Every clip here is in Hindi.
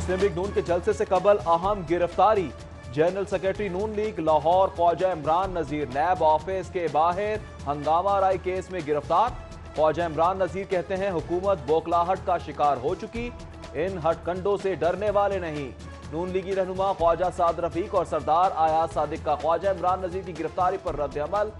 मुस्लिम लीग नून के जलसे से कबल अहम गिरफ्तारी। जनरल सेक्रेटरी नून लीग लाहौर ख्वाजा इमरान नजीर नैब ऑफिस के बाहर हंगामा राय केस में गिरफ्तार। ख्वाजा इमरान नजीर कहते हैं हुकूमत बौखलाहट का शिकार हो चुकी, इन हटकंडों से डरने वाले नहीं। नून लीगी रहनुमा ख्वाजा साद रफीक और सरदार आयाज सादिक का ख्वाजा इमरान नजीर की गिरफ्तारी पर रद्द अमल।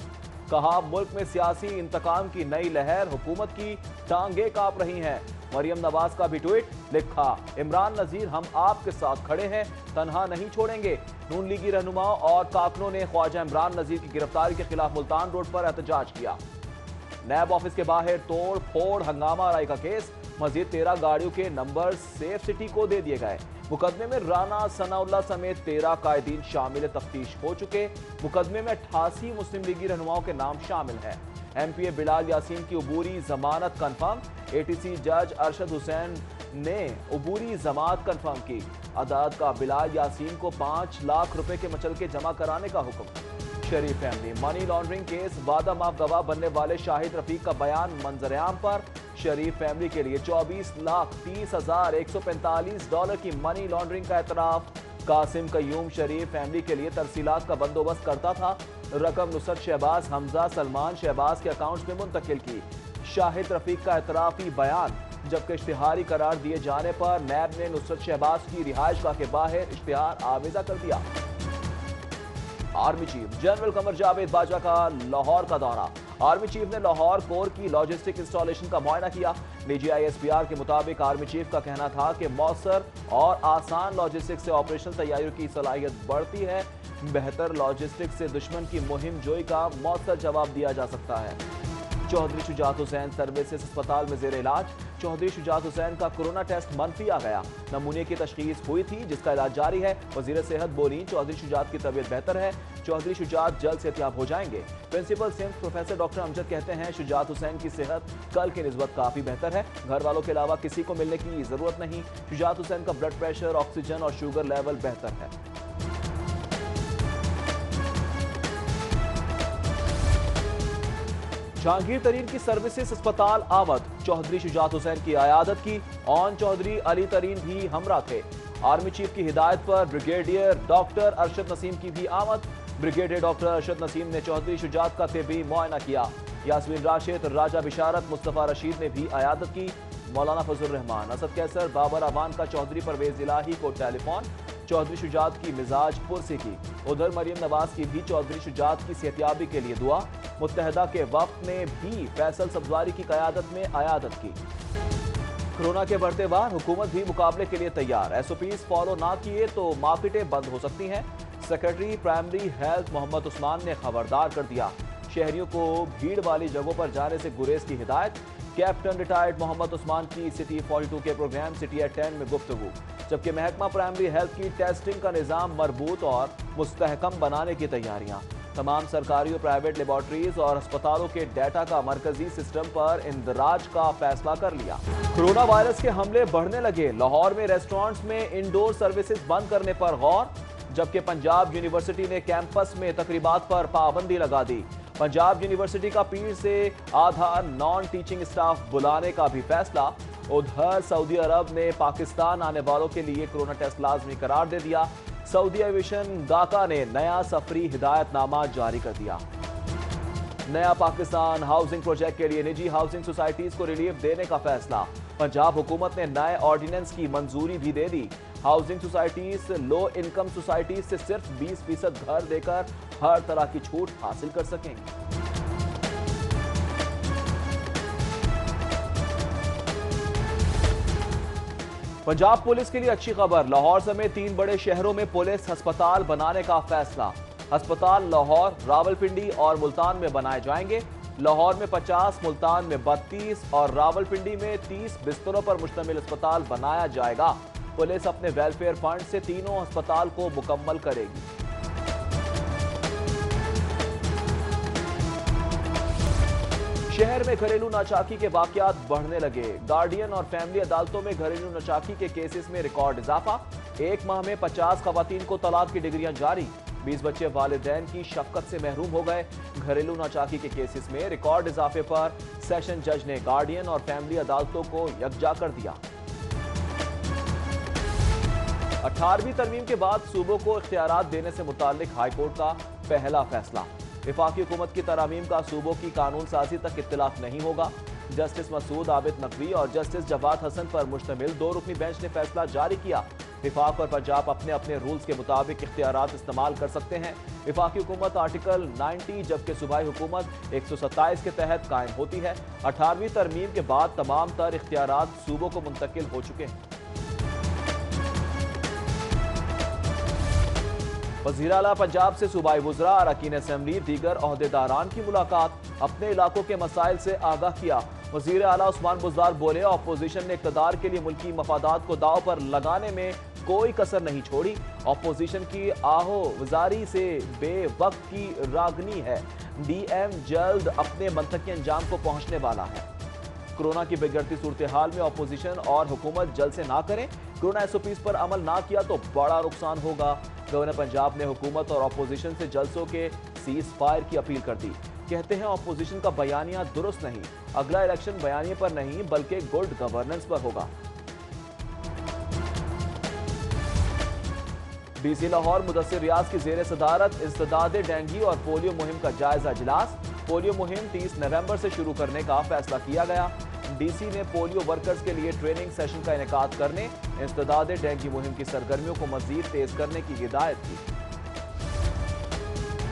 कहा मुल्क में सियासी इंतकाम की नई लहर, हुकूमत की टांगे कांप रही हैं। मरियम नवाज का भी ट्वीट, लिखा इमरान नजीर हम आपके साथ खड़े हैं, तन्हा नहीं छोड़ेंगे। नून लीगी रहनुमा और कारकुनों ने ख्वाजा इमरान नजीर की गिरफ्तारी के खिलाफ मुल्तान रोड पर एहतजाज किया। नैब ऑफिस के बाहर तोड़ फोड़ हंगामा राय का केस, मजीद 13 गाड़ियों के नंबर सेफ सिटी को दे दिए गए। मुकदमे में राना सनाउल्लाह समेत 13 कायदीन शामिल तफ्तीश हो चुके। मुकदमे में 88 मुस्लिम लीगी रहनुमाओं के नाम शामिल हैं। MPA बिलाल यासीन की अबूरी जमानत कन्फर्म। ATC जज अरशद हुसैन ने अबूरी जमानत कन्फर्म की। अदालत का बिलाल यासीन को 5 लाख रुपए के मचलके जमा कराने का हुक्म। शरीफ फैमिली मनी लॉन्ड्रिंग केस, वादा माफ गवाह बनने वाले शाहिद रफीक का बयान मंजरेआम पर। शरीफ फैमिली के लिए 24,30,145 डॉलर की मनी लॉन्ड्रिंग का एतराफ। कासिम कयूम शरीफ फैमिली के लिए तरसीलात का बंदोबस्त करता था। रकम नुसरत शहबाज, हमजा, सलमान शहबाज के अकाउंट में मुंतकिल की। शाहिद रफीक का एतराफी बयान, जबकि इश्तिहारी करार दिए जाने पर नैब ने नुसरत शहबाज की रिहाइशगाह के बाहर इश्तिहार आवेजा कर दिया। Army chief general Qamar Javed Bajwa का लाहौर का दौरा। आर्मी चीफ ने लाहौर कोर की लॉजिस्टिक इंस्टॉलेशन का मुआयना किया। निजी ISPR के मुताबिक आर्मी चीफ का कहना था कि मौसर और आसान लॉजिस्टिक से ऑपरेशन तैयारियों की सलाहियत बढ़ती है। बेहतर लॉजिस्टिक से दुश्मन की मुहिम जोई का मौसर जवाब दिया जा सकता है। चौधरी शुजात हुसैन सर्विसेज अस्पताल में जेर इलाज। चौधरी शुजात हुसैन का कोरोना टेस्ट मनफी आ गया, नमूने की तशखीस हुई थी जिसका इलाज जारी है। वजीर सेहत बोली चौधरी शुजात की तबीयत बेहतर है, चौधरी शुजात जल्द सेहतियाब हो जाएंगे। Principal SIMS professor doctor Amjad कहते हैं शुजात हुसैन की सेहत कल की निस्बत काफी बेहतर है, घर वालों के अलावा किसी को मिलने की जरूरत नहीं। शुजात हुसैन का ब्लड प्रेशर, ऑक्सीजन और शुगर लेवल बेहतर है। जहांगीर तरीन की सर्विसेज अस्पताल आमद, चौधरी शुजात हुसैन की आयादत की। ऑन चौधरी अली तरीन भी हमरा थे। आर्मी चीफ की हिदायत पर ब्रिगेडियर डॉक्टर अरशद नसीम की भी आमद। ब्रिगेडियर डॉक्टर अरशद नसीम ने चौधरी शुजात का तिब्बी मुआयना किया। यास्मीन राशिद, राजा बिशारत, मुस्तफ़ा रशीद ने भी आयादत की। मौलाना फजल रहमान, असद कैसर, बाबर अवान का चौधरी परवेज इलाही को टेलीफोन। चौधरी शुजात की मिजाज पुरसी की। उधर मरियम नवाज की भी चौधरी शुजात की सेहतियाबी के लिए दुआ। मुत्तहदा के वक्त ने भी फैसल सब्जवारी की क़यादत में आयादत की। कोरोना के बढ़ते वार, हुकूमत भी मुकाबले के लिए तैयार। SOPs फॉलो ना किए तो मार्केटें बंद हो सकती हैं। Secretary primary health Mohammad Usman ने खबरदार कर दिया, शहरियों को भीड़ वाली जगहों पर जाने से गुरेज की हिदायत। कैप्टन रिटायर्ड मोहम्मद उस्मान की सिटी 42 के प्रोग्राम सिटी एट 10 में गुफ्तगू। जबकि महकमा प्राइमरी हेल्थ की टेस्टिंग का निज़ाम मजबूत और मुस्तहकम बनाने की तैयारियां। तमाम सरकारी और प्राइवेट लेबॉर्ट्रीज और अस्पतालों के डाटा का मरकजी सिस्टम पर इंदराज का फैसला कर लिया। कोरोना वायरस के हमले बढ़ने लगे, लाहौर में रेस्टोरेंट्स में इंडोर सर्विसेज बंद करने पर गौर। जबकि पंजाब यूनिवर्सिटी ने कैंपस में तकरीबात पर पाबंदी लगा दी। पंजाब यूनिवर्सिटी का पीर से आधा नॉन टीचिंग स्टाफ बुलाने का भी फैसला। उधर सऊदी अरब ने पाकिस्तान आने वालों के लिए कोरोना टेस्ट लाजमी करार दे दिया। सऊदी एविएशन गाका ने नया सफरी हिदायतनामा जारी कर दिया। नया पाकिस्तान हाउसिंग प्रोजेक्ट के लिए निजी हाउसिंग सोसाइटीज को रिलीफ देने का फैसला। पंजाब हुकूमत ने नए ऑर्डिनेंस की मंजूरी भी दे दी। Housing societies low income societies से सिर्फ 20% घर देकर हर तरह की छूट हासिल कर सकेंगे। पंजाब पुलिस के लिए अच्छी खबर, लाहौर समेत 3 बड़े शहरों में पुलिस अस्पताल बनाने का फैसला। अस्पताल लाहौर, रावलपिंडी और मुल्तान में बनाए जाएंगे। लाहौर में 50, मुल्तान में 32 और रावलपिंडी में 30 बिस्तरों पर मुश्तमिल अस्पताल बनाया जाएगा। पुलिस अपने वेलफेयर फंड से तीनों अस्पताल को मुकम्मल करेगी। शहर में घरेलू नाचाकी के वाकयात बढ़ने लगे। गार्डियन और फैमिली अदालतों में घरेलू नाचाकी के केसेस में रिकॉर्ड इजाफा। एक माह में 50 खवातीन को तलाक की डिग्रियां जारी। 20 बच्चे वालिदैन की शफकत से महरूम हो गए। घरेलू नाचाकी के केसेस में रिकॉर्ड इजाफे पर सेशन जज ने गार्डियन और फैमिली अदालतों को यकजा कर दिया। 18वीं तरमीम के बाद सूबों को इख्तियारात देने से मुताल्लिक हाईकोर्ट का पहला फैसला। वफाकी हुकूमत की तरामीम का सूबों की कानून साजी तक इख्तिलाफ नहीं होगा। जस्टिस मसूद आबिद नकवी और जस्टिस जवाद हसन पर मुश्तमिल 2 रुकनी बेंच ने फैसला जारी किया। वफाक और पंजाब अपने अपने रूल्स के मुताबिक इख्तियारात इस्तेमाल कर सकते हैं। वफाकी हुकूमत आर्टिकल 90 जबकि सूबाई हुकूमत 127 के तहत कायम होती है। 18वीं तरमीम के बाद तमाम तर इख्तियारात सूबों को मुंतकिल हो चुके हैं। वज़ीर आला पंजाब से सूबाई वुज़रा, अरकान असेंबली, दीगर ओहदेदारान की मुलाकात, अपने इलाकों के मसाइल से आगाह किया। वज़ीर आला उस्मान बुज़दार बोले, अपोजिशन ने इक़्तिदार के लिए मुल्की मफादात को दाव पर लगाने में कोई कसर नहीं छोड़ी। अपोजिशन की आहो वज़ारी से बेवक्त की रागनी है। डीएम जल्द अपने मंतकी अंजाम को पहुंचने वाला है। कोरोना की बिगड़ती सूरत हाल में अपोजिशन और हुकूमत जलसे ना करें। कोरोना SOPs पर अमल ना किया तो बड़ा नुकसान होगा। गवर्नर पंजाब ने हुकूमत और अपोजिशन से जलसों के सीज फायर की अपील कर दी। कहते हैं अपोजिशन का बयानिया दुरुस्त नहीं, अगला इलेक्शन बयानिए पर नहीं बल्कि गुड गवर्नेंस पर होगा। DC लाहौर मुदस्सिर रियाज की जेर सदारत इंसदाद डेंगू और पोलियो मुहिम का जायजा इजलास। पोलियो मुहिम 30 नवंबर से शुरू करने का फैसला किया गया। DC ने पोलियो वर्कर्स के लिए ट्रेनिंग सेशन का इनेकाद करने, इंसदाद डेंगू मुहिम की सरगर्मियों को मजीद तेज करने की हिदायत की।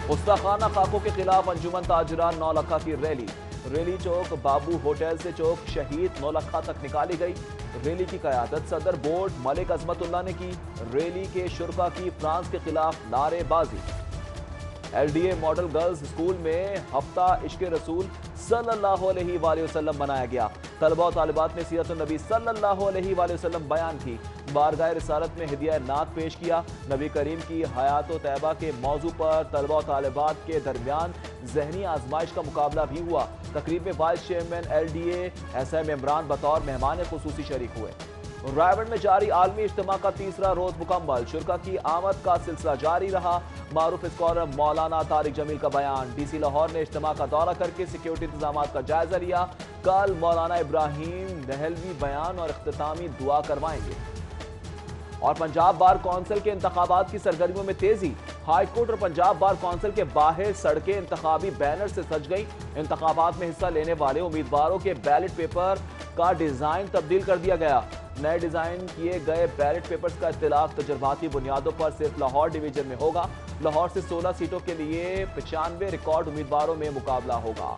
गुस्ताखाना खाकों के खिलाफ अंजुमन ताजरान नौलखा की रैली चौक बाबू होटल से चौक शहीद नौलखा तक निकाली गई। रैली की क़यादत सदर बोर्ड मलिक अजमतुल्लाह ने की। रैली के शुरका की फ्रांस के खिलाफ नारेबाजी। LDA मॉडल गर्ल्स स्कूल में हफ्ता इश्क़े रसूल सल्लल्लाहु अलैहि वसल्लम मनाया गया। तलबा और तालिबात ने सीरत नबी सल्लल्लाहु अलैहि वसल्लम बयान की। बारगाह रिसालत में हिदिया नात पेश किया। नबी करीम की हयात व तैबा के मौजू पर तलबा और तालिबात के दरमियान जहनी आजमाइश का मुकाबला भी हुआ। तकरीब में vice chairman LDA SM Imran बतौर मेहमान खुसूसी शरीक हुए। रायगढ़ में जारी आलमी इज्तिमा का तीसरा रोज मुकम्मल। शुरका की आमद का सिलसिला जारी रहा। मारूफ स्कॉलर मौलाना तारिक जमील का बयान। DC लाहौर ने इज्तिमा का दौरा करके सिक्योरिटी इंतजाम का जायजा लिया। कल मौलाना इब्राहिम दहलवी बयान और इख्तितामी दुआ करवाएंगे। और पंजाब बार कौंसिल के इंतखाबात की सरगर्मियों में तेजी। हाईकोर्ट और पंजाब बार कौंसिल के बाहर सड़कें इंतखाबी बैनर से सज गई। इंतखाबात में हिस्सा लेने वाले उम्मीदवारों के बैलेट पेपर का डिजाइन तब्दील कर दिया गया। नए डिजाइन किए गए बैलेट पेपर्स का इख्तिलाफ तजर्बाती बुनियादों पर सिर्फ लाहौर डिवीजन में होगा। लाहौर से 16 सीटों के लिए 95 रिकॉर्ड उम्मीदवारों में मुकाबला होगा।